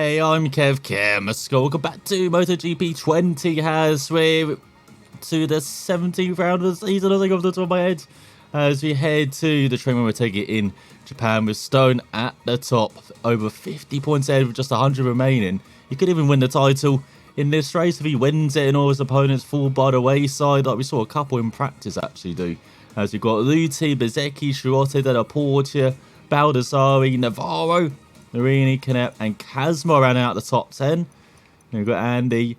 Hey, I'm Kev. Welcome back to MotoGP 20 as we're to the 17th round of the season, I think, off the top of my head. As we head to the train when we're taking it in Japan with Stone at the top. Over 50 points ahead with just 100 remaining. He could even win the title in this race if he wins it and all his opponents fall by the wayside, like we saw a couple in practice actually do. As we've got Luti, Bezzecchi, Schrotter, Della Portia, Baldassari, Navarro, Marini, Canet, and Kazma ran out the top 10. And we've got Andy,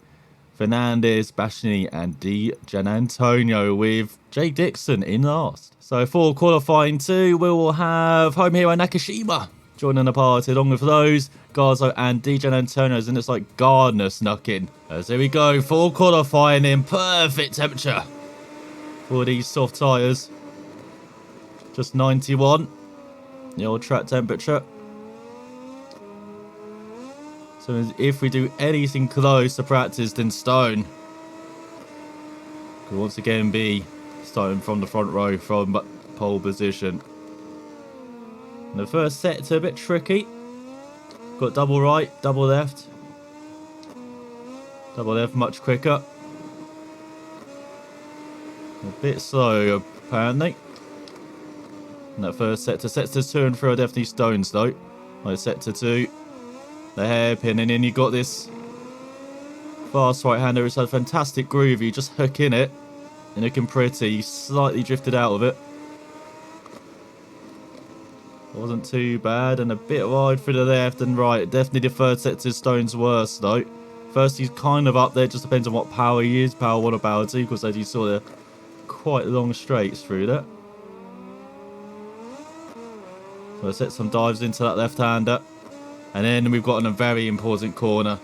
Fernandez, Bastianini, and Di Gianantonio with Jake Dixon in last. So for qualifying 2, we will have home hero Nakashima joining the party, along with those, Garzo and Di Gianantonio, and it's like Gardner snuck in. As here we go, for qualifying in perfect temperature for these soft tyres. Just 91, the old track temperature. So if we do anything close to practice, then Stone could once again be starting from the front row from pole position. And the first sector a bit tricky. Got double right, double left. Double left much quicker. A bit slow apparently. And that first sector. Sectors 2 and 3 are definitely Stones though. Like sector 2. The hairpin, and then you got this fast right-hander. It's a fantastic groove. You just hook in it and looking pretty. Slightly drifted out of it. Wasn't too bad, and a bit wide for the left and right. Definitely the third sector is Stone's worst though. First he's kind of up there, just depends on what power he is. Power 1 or power 2, because as you saw there, quite long straights through there. So I set some dives into that left-hander. And then we've got a very important corner.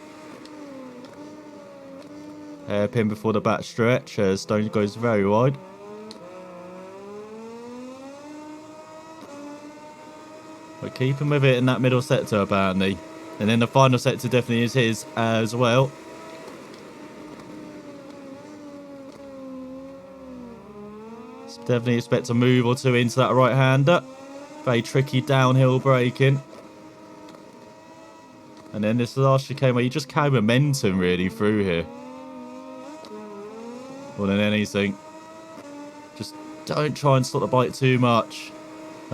Hairpin before the back stretch as Stone goes very wide. But keeping with it in that middle sector apparently. And then the final sector definitely is his as well. Definitely expect a move or two into that right-hander. Very tricky downhill braking. And then this last chicane where you just carry momentum really through here. More than anything. Just don't try and stop the bike too much.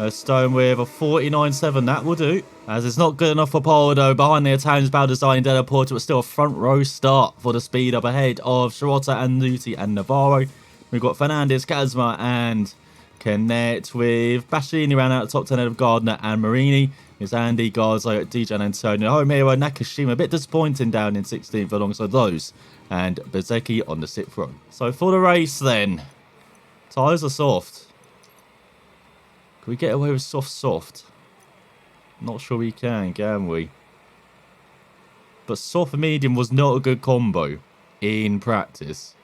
Stone with a 49.7, that will do. As it's not good enough for pole though. Behind the Italians, Baldassari and Della Porta, but still a front row start for the speed up ahead of Schrotter and Luti and Navarro. We've got Fernandez, Kazma and Canet with Bastianini ran out the top 10 ahead of Gardner and Marini. It's Andy, Garzo, Di Gianantonio, home hero Nakashima, a bit disappointing down in 16th alongside those, and Bezzecchi on the 6th row. So for the race then, tyres are soft. Can we get away with soft? Not sure we can we? But soft and medium was not a good combo in practice.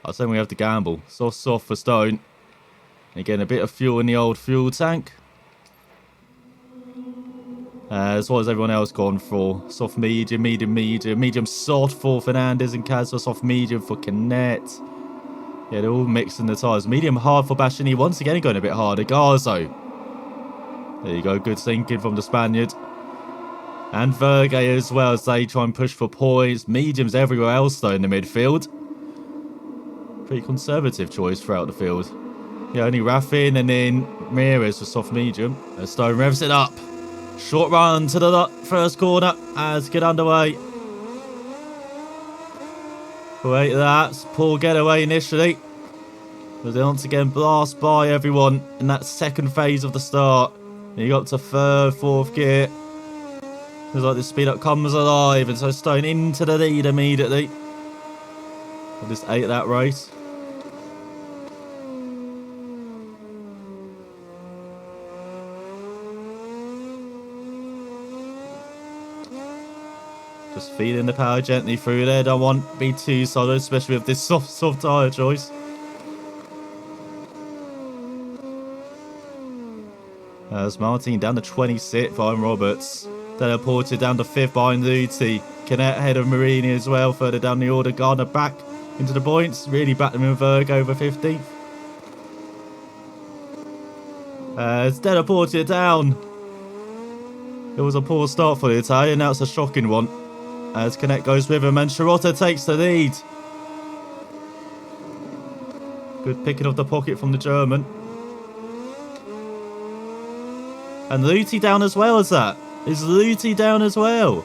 I was saying we have to gamble. Soft for Stone. Again, a bit of fuel in the old fuel tank. As well as everyone else gone for. Soft medium, medium soft for Fernandez and Kazma, soft medium for Canet. Yeah, they're all mixing the tyres. Medium hard for Bastianini, once again going a bit harder. Garzo. There you go, good thinking from the Spaniard. And Verge as well as they try and push for points. Mediums everywhere else though in the midfield. Pretty conservative choice throughout the field. Yeah, only Raffin and then Ramirez for soft medium. As Stone revs it up. Short run to the first corner as get underway. Wait, that's poor getaway initially. But they once again blast by everyone in that second phase of the start. And you got to third, fourth gear. Feels like the speed up comes alive, and so Stone into the lead immediately. I just ate that race. Just feeding the power gently through there. Don't want to be too solid, especially with this soft tyre choice. As Martin down to 26th behind Roberts. Della Porta down to 5th behind Luti. Canet ahead of Marini as well. Further down the order, Gardner back into the points. Really battling with Verge over 15th. As Della Porta down. It was a poor start for the Italian, now it's a shocking one. As Canet goes with him and Shirota takes the lead. Good picking of the pocket from the German. And Luti down as well as that. Is Luti down as well?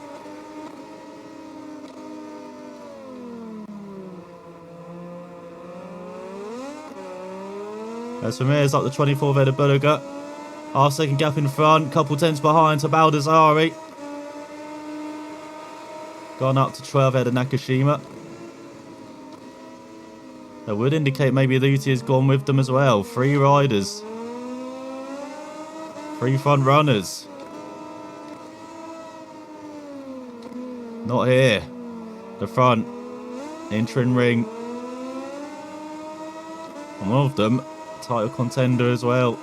As Ramirez up the 24th head of Bulliger. Half second gap in front, couple tenths behind to Baldassari. Gone up to 12 head of Nakashima. That would indicate maybe Luti has gone with them as well. 3 riders. 3 front runners. Not here. The front. Entering ring. And one of them, title contender as well.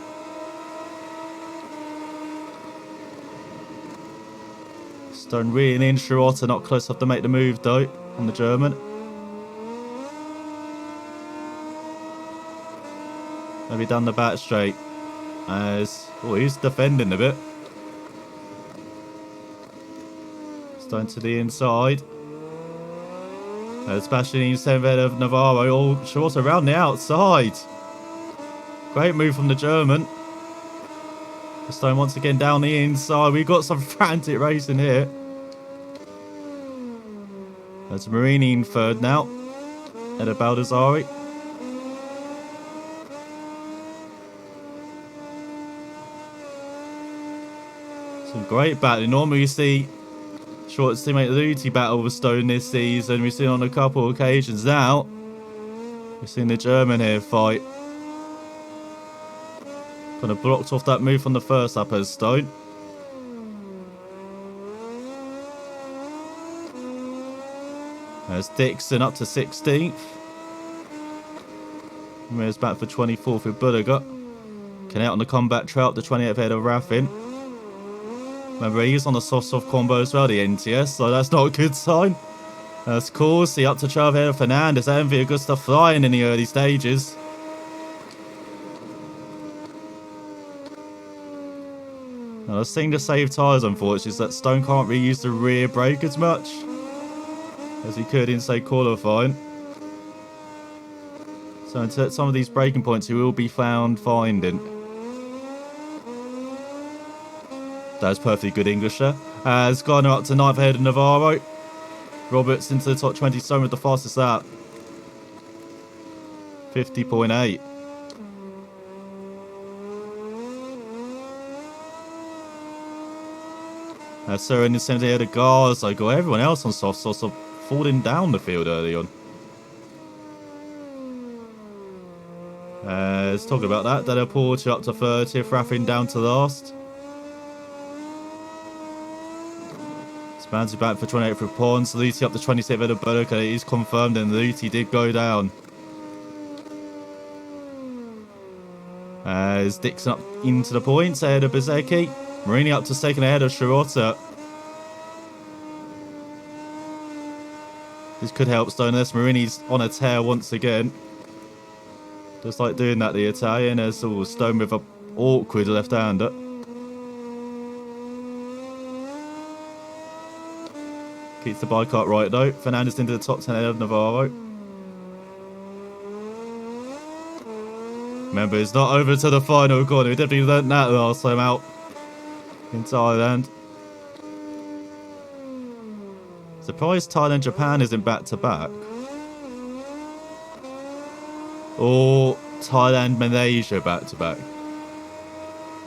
Stone reeling in. Shirota not close enough to make the move though on the German. Maybe down the back straight. As he's defending a bit. Stone to the inside. As Bastianini 7th head of Navarro. All Shirota around the outside. Great move from the German. Stone once again down the inside. We've got some frantic racing here. That's Marini in 3rd now. Head of Baldassari. Some great battling. Normally you see Short's teammate Luti battle with Stone this season. We've seen on a couple of occasions now. We've seen the German here fight. Kind of blocked off that move from the first lap as Stone. There's Dixon up to 16th. Ramirez back for 24th with Bulliger. Canet on the combat trail up the 28th head of Raffin. Remember, he's on the soft combo as well, the NTS, so that's not a good sign. That's cool. See up to 12th head of Fernandez. Envy, good stuff flying in the early stages. Now, the thing to save tyres, unfortunately, is that Stone can't really use the rear brake as much as he could in, say, qualifying. So at some of these braking points, he will be found finding. That's perfectly good English there. As Gardner up to 9th head of Navarro. Roberts into the top 20 Stone with the fastest lap. 50.8. Sir in the 70th head of Garza. Got everyone else on soft sauce falling down the field early on. Let's talk about that. Daniel Porter up to 30th, Raffin down to last. Spancy back for 28th for Pons. Luti up to 27th head of Bullock. It is confirmed, and Luti did go down. As Dixon up into the points ahead of Bezecchi. Marini up to 2nd ahead of Shirota. This could help Stone. Marini's on a tear once again. Just like doing that, the Italian. As Stone with an awkward left-hander. Keeps the bike upright though. Fernandez into the top 10 ahead of Navarro. Remember, it's not over to the final corner. We definitely learnt that last time out in Thailand. Surprised Thailand Japan isn't back-to-back. Or Thailand Malaysia back-to-back.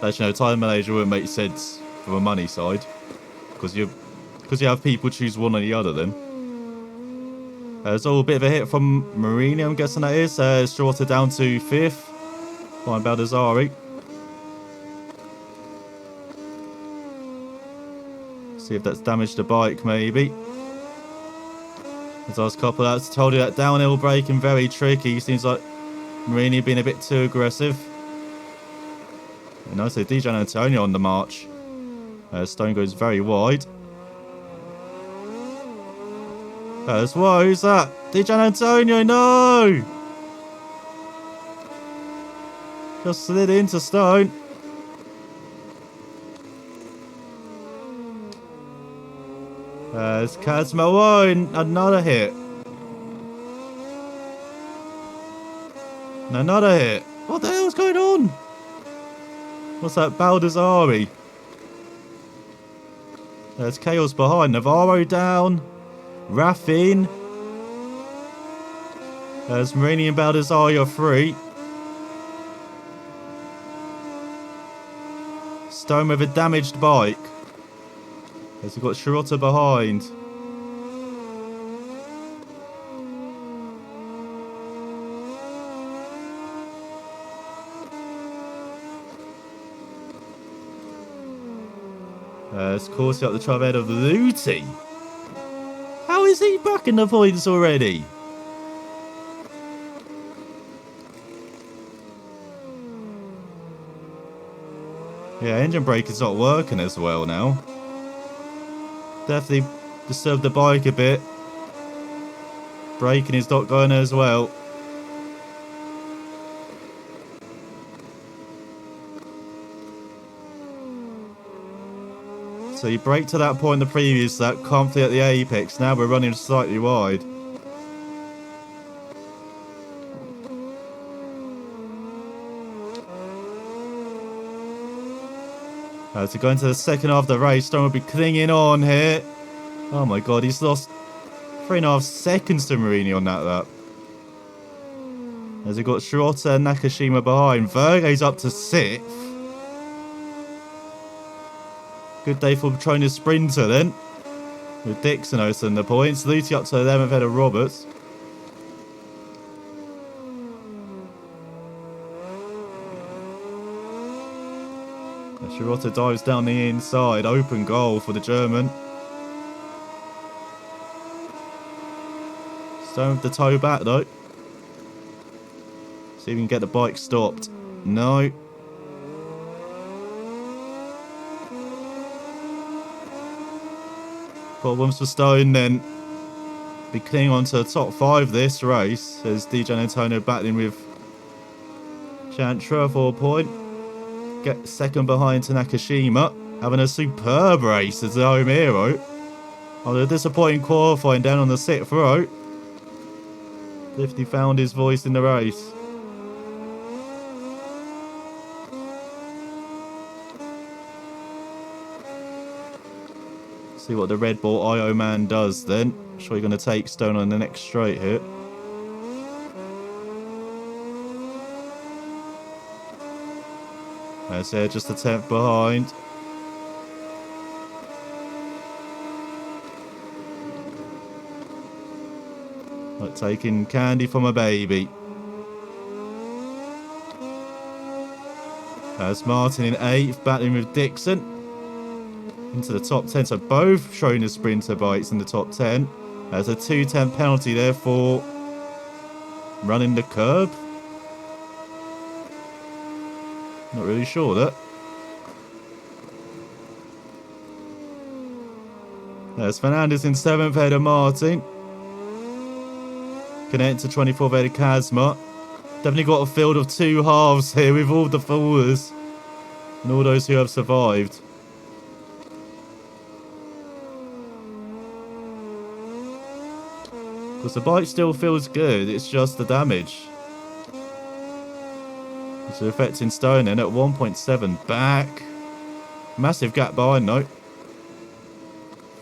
Actually, no, Thailand Malaysia wouldn't make sense from a money side. Because you have people choose one or the other then. There's all a bit of a hit from Marini, I'm guessing that is. Shorter down to 5th. Behind Baldassari. See if that's damaged the bike, maybe. His last couple of laps told you that downhill braking very tricky. Seems like Marini being a bit too aggressive. And also Dijan Antonio on the march. Stone goes very wide. That's whoa, who's that? Dijan Antonio, no! Just slid into Stone. It's Kazma. Oh, another hit. Another hit. What the hell's going on? What's that? Baldassari. There's chaos behind. Navarro down. Raffin. There's Marini and Baldassari are free. Stone with a damaged bike. As we've got Shirota behind. It's coursing up the trail ahead of Luti. How is he back in the points already? Yeah, engine brake is not working as well now. Definitely disturbed the bike a bit. Braking is not going as well. So you brake to that point in the previous lap, comfy at the apex. Now we're running slightly wide. To go into the second half of the race, Stone will be clinging on here. Oh my god, he's lost 3.5 seconds to Marini on that lap. As we've got Shirota and Nakashima behind. Verge's up to 6th. Good day for Petronas Sprinter then. With Dixon hosting the points. Luti up to 11th ahead of Roberts. Shirota dives down the inside. Open goal for the German. Stone with the toe back though. See if we can get the bike stopped. No. Problems for Stone then. Be clinging on to the top 5 this race as DJ Antonio battling with Chantra for a point. Get second behind to Nakashima. Having a superb race as the home hero. After a disappointing qualifying down on the 6th row. Lifty found his voice in the race. See what the Red Bull IO man does then. I'm sure you're going to take Stone on the next straight here. That's there, just a 10th behind. Like taking candy from a baby. As Martin in 8th, battling with Dixon. Into the top 10, so both showing the sprinter bikes in the top 10. There's a 2:10 penalty there for running the curb. Not really sure that. There's Fernandez in 7th ahead of Martin. Connect to 24th ahead of Kazma. Definitely got a field of 2 halves here with all the fallers and all those who have survived. Because the bike still feels good, it's just the damage. It's affecting Stone in at 1.7 back. Massive gap behind though.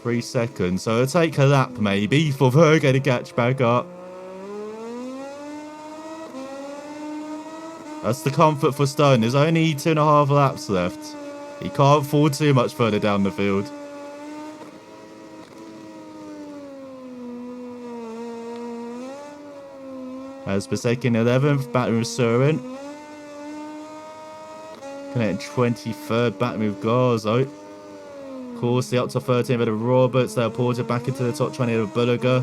3 seconds. So it'll take a lap maybe for Verge to catch back up. That's the comfort for Stone. There's only 2.5 laps left. He can't fall too much further down the field. As Besekin 11th, battling with Surin. Connecting 23rd, battling with Garzo. Corsi up to 13th ahead of Roberts. They'll pause it back into the top 20 of Bulliger.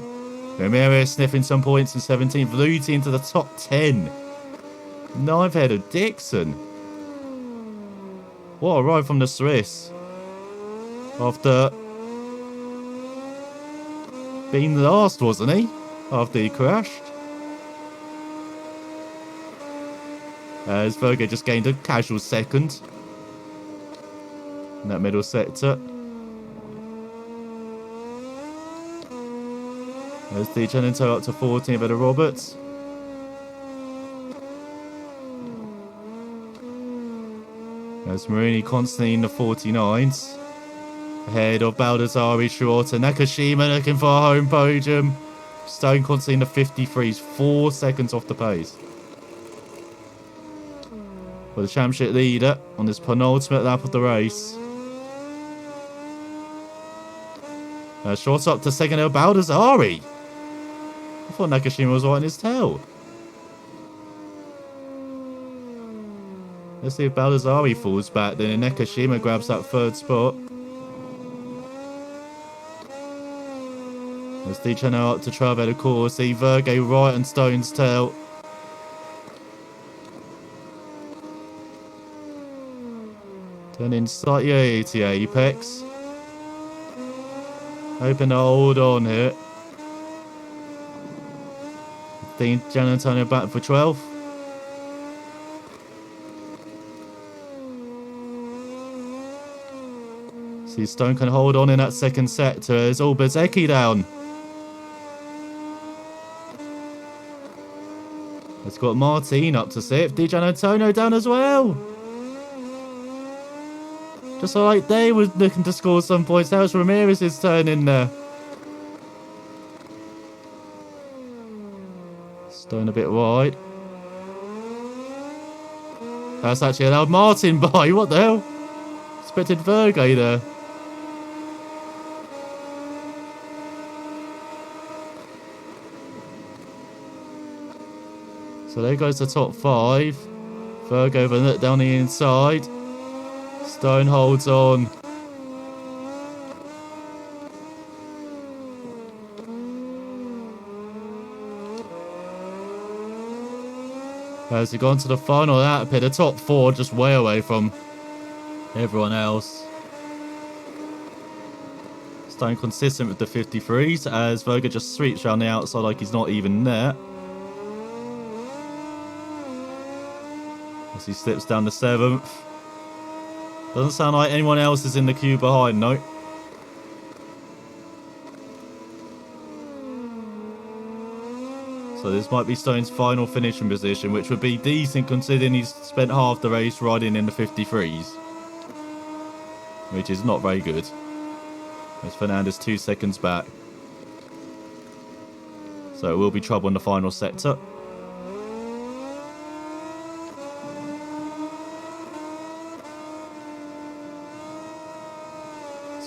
Ramirez sniffing some points in 17th. Luti into the top 10. 9th ahead of Dixon. What a ride from the Swiss. After being last, wasn't he? After he crashed. As Verge just gained a casual second in that middle sector. There's the Genito up to 14th of the Roberts. There's Marini constantly in the 49s. Ahead of Baldassarre, Shirota, Nakashima looking for a home podium. Stone constantly in the 53s, 4 seconds off the pace. For the championship leader on this penultimate lap of the race. Short up to second of Baldassarre. I thought Nakashima was right in his tail. Let's see if Baldassarre falls back, then Nakashima grabs that third spot. As Dichano up to Trave de Corsi, Verge right on Stone's tail. Turning slightly early to apex. Hoping to hold on here. Dean Gian Antonio back for 12th. See Stone can hold on in that second sector as all Bezecchi down. It's got Martin up to 6th. Di Gian Antonio down as well. Just like they were looking to score some points. That was Ramirez's turn in there. Stone a bit wide. That's actually allowed Martin by. What the hell? Expected Verge there. So there goes the top 5. Verge over down the inside. Stone holds on. As we go on to the final lap here, the top 4 just way away from everyone else. Stone consistent with the 53s as Verge just sweeps around the outside like he's not even there. As he slips down the 7th. Doesn't sound like anyone else is in the queue behind, no. So this might be Stone's final finishing position, which would be decent considering he's spent half the race riding in the 53s. Which is not very good. As Fernandez 2 seconds back. So it will be trouble in the final sector.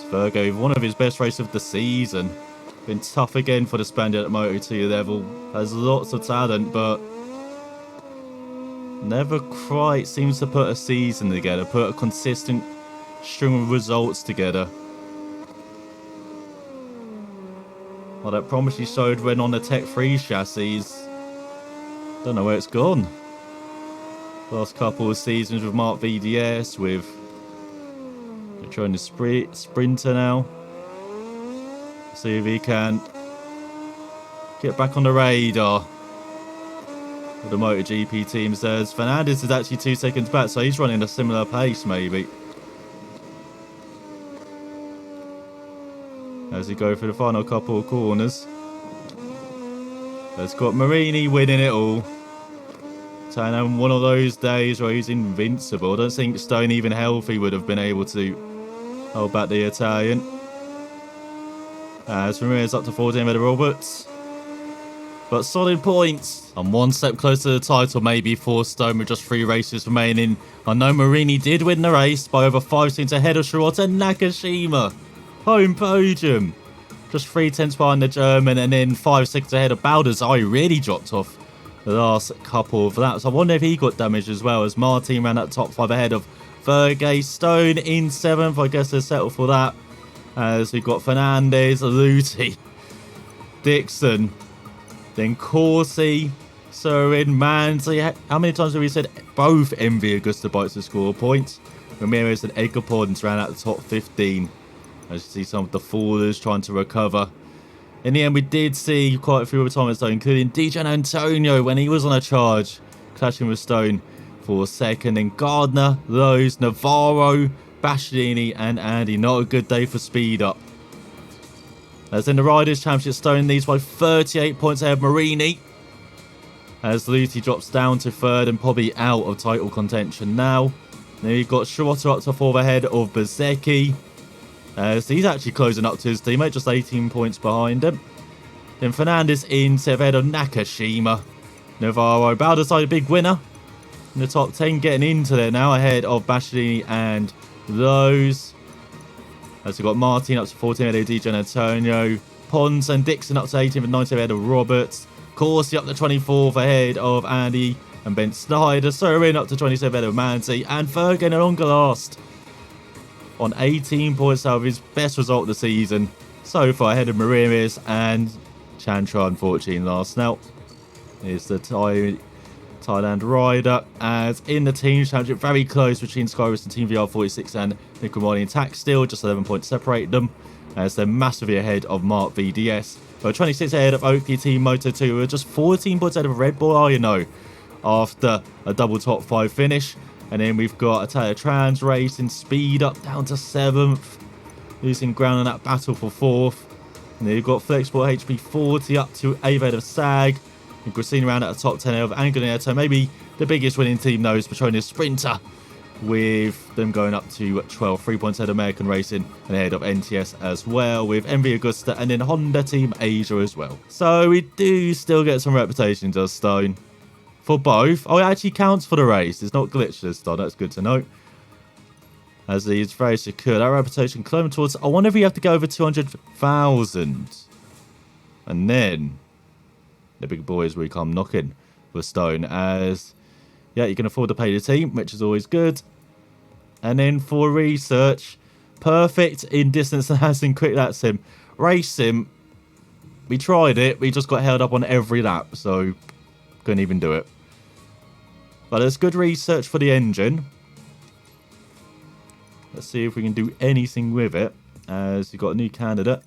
Virgo, one of his best races of the season. Been tough again for the Spaniard at Moto2 level. Has lots of talent, but never quite seems to put a season together. Put a consistent string of results together. Well, that promise he showed when on the Tech 3 chassis. Don't know where it's gone. Last couple of seasons with Mark VDS, with trying to sprinter now. See if he can get back on the radar for the MotoGP teams there. As Fernandez is actually 2 seconds back, so he's running a similar pace maybe. As he go for the final couple of corners. It's got Marini winning it all. Having one of those days where he's invincible. I don't think Stone, even healthy, would have been able to hold back the Italian. As Ramirez up to 14 with the Roberts. But solid points. And 1 step closer to the title maybe for Stone with just 3 races remaining. I know Marini did win the race by over 5 seconds ahead of Shirota Nakashima. Home podium. Just 3/10 behind the German and then 5 seconds ahead of Baldassarre. Really dropped off the last couple of laps. I wonder if he got damaged as well as Martin ran that top 5 ahead of Verge. Stone in 7th. I guess they'll settle for that. As we've got Fernandez, Luti, Dixon, then Corsi, Surin, Manzi. How many times have we said both envy Augusta Bikes to score points? Ramirez and Edgar Pons ran out the top 15. As you see some of the fallers trying to recover. In the end, we did see quite a few retirements though, including Di Gian Antonio when he was on a charge, clashing with Stone for 2nd. Then Gardner, Lowe's, Navarro, Bastianini and Andy. Not a good day for speed up. As in the Riders' Championship, Stone leads by 38 points ahead of Marini. As Lucy drops down to third and probably out of title contention now. Then you've got Schrotter up to fourth ahead of Bezecchi. So he's actually closing up to his teammate, just 18 points behind him. Then Fernandez in ahead of Nakashima. Navarro, Baldessari, big winner. In the top 10, getting into there now, ahead of Bastianini and those. As we've got Martin up to 14 ahead of DJ Antonio. Pons and Dixon up to 18 and 19 ahead of Roberts. Corsi up to 24th ahead of Andy and Ben Snyder. Sorin up to 27 ahead of Manzi. And Ferg and longer last on 18 points out of his best result of the season so far, ahead of Marimis and Chantra, unfortunately, last. Now, here's the Thailand rider, as in the team championship, very close between Skyrus and Team VR46 and Nikomani and Tax still, just 11 points separate them, as they're massively ahead of Mark VDS. But 26 ahead of Oakley Team Moto2, who are just 14 points ahead of Red Bull, after a double top 5 finish. And then we've got Italia Trans Racing speed up down to 7th, losing ground in that battle for 4th. And then you've got Flexport HP 40 up to 8th ahead of SAG. And Grassini around at the top 10 of Angoneto. Maybe the biggest winning team, though, is Petronas Sprinter, with them going up to 12, 3 points ahead of American Racing and ahead of NTS as well, with MV Augusta and then Honda Team Asia as well. So we do still get some reputation, does Stone, for both. Oh, it actually counts for the race. It's not glitched this time. That's good to know. As he's very secure. That reputation climbing towards... I wonder if we have to go over 200,000. And then the big boys will come knocking for Stone, as... yeah, you can afford to pay the team, which is always good. And then for research, perfect in distance enhancing quick lap sim. Race sim, we tried it. We just got held up on every lap, so couldn't even do it. But there's good research for the engine. Let's see if we can do anything with it, as you've got a new candidate.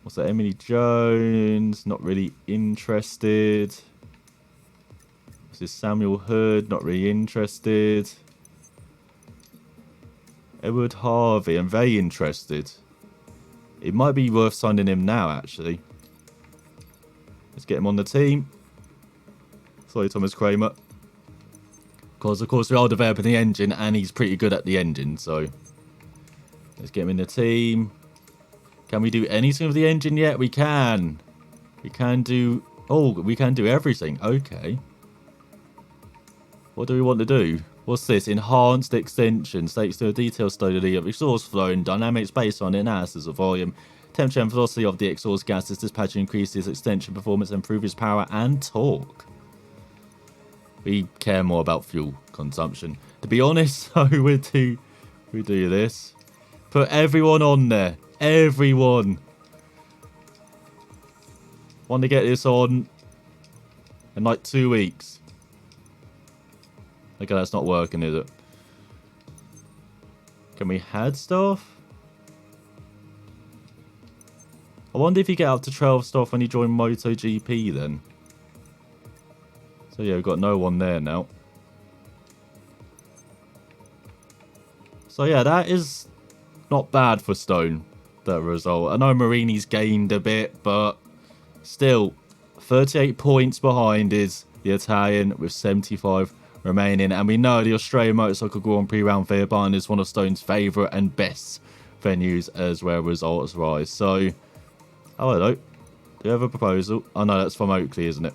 What's that? Emily Jones, not really interested. This is Samuel Hood, not really interested. Edward Harvey, I'm very interested. It might be worth signing him now, actually. Let's get him on the team. Sorry, Thomas Kramer. Because, of course, we are developing the engine, and he's pretty good at the engine, so... let's get him in the team. Can we do anything with the engine yet? We can. We can do... oh, we can do everything. Okay. What do we want to do? What's this? Enhanced extension. Takes to a detailed study of exhaust flow and dynamics based on analysis of volume, temperature and velocity of the exhaust gases. Dispatch increases extension performance and improves power and torque. We care more about fuel consumption, to be honest. So we do this. Put everyone on there. Everyone. Want to get this on in like 2 weeks. Okay, that's not working, is it? Can we add stuff? I wonder if you get up to 12 stuff when you join MotoGP then. So yeah, we've got no one there now. So yeah, that is not bad for Stone, that result. I know Marini's gained a bit, but still, 38 points behind is the Italian with 75 remaining. And we know the Australian Motorcycle Grand Prix Round Fairbairn is one of Stone's favourite and best venues as where results rise. So, I don't know. Do you have a proposal? Oh no, that's from Oakley, isn't it?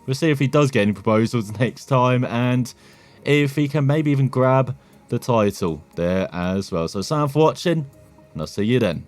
We'll see if he does get any proposals next time, and if he can maybe even grab the title there as well. So, thanks for watching, and I'll see you then.